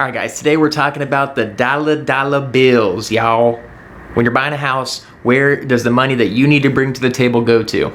All right, guys, today we're talking about the dollar bills, y'all. When you're buying a house, where does the money that you need to bring to the table go to?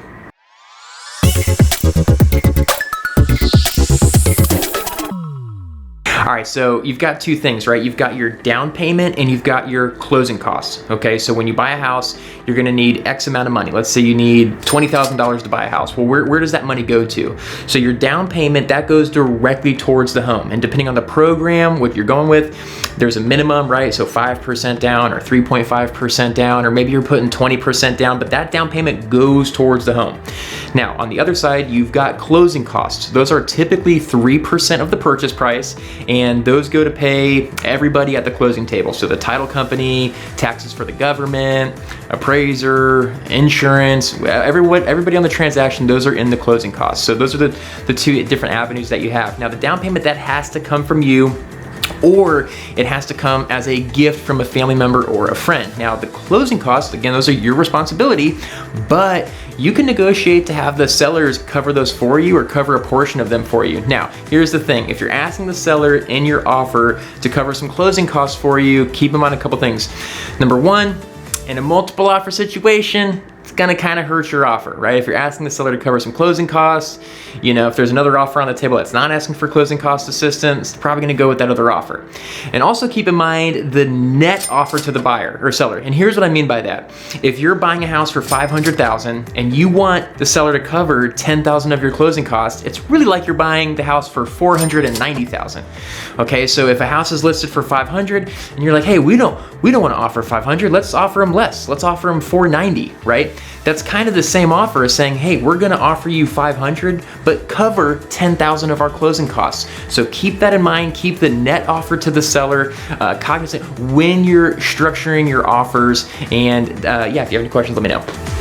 All right, so you've got two things, right? You've got your down payment and you've got your closing costs, okay? So when you buy a house, you're gonna need X amount of money. Let's say you need $20,000 to buy a house. Well, where does that money go to? So your down payment, that goes directly towards the home. And depending on the program, what you're going with, there's a minimum, right? So 5% down or 3.5% down, or maybe you're putting 20% down, but that down payment goes towards the home. Now, on the other side, you've got closing costs. Those are typically 3% of the purchase price, and those go to pay everybody at the closing table. So the title company, taxes for the government, appraiser, insurance, everybody on the transaction, those are in the closing costs. So those are the two different avenues that you have. Now, the down payment, that has to come from you, or it has to come as a gift from a family member or a friend. Now, the closing costs, again, those are your responsibility, but you can negotiate to have the sellers cover those for you or cover a portion of them for you. Now, here's the thing. If you're asking the seller in your offer to cover some closing costs for you, keep in mind a couple things. Number one, in a multiple offer situation, it's gonna kind of hurt your offer, right? If you're asking the seller to cover some closing costs, you know, if there's another offer on the table that's not asking for closing cost assistance, they're probably gonna go with that other offer. And also keep in mind the net offer to the buyer or seller. And here's what I mean by that. If you're buying a house for $500,000 and you want the seller to cover $10,000 of your closing costs, it's really like you're buying the house for $490,000. Okay, so if a house is listed for $500 and you're like, hey, we don't want to offer $500, let's offer them less. Let's offer them $490, right? That's kind of the same offer as saying, hey, we're gonna offer you $500, but cover $10,000 of our closing costs. So keep that in mind, keep the net offer to the seller cognizant when you're structuring your offers. And yeah, if you have any questions, let me know.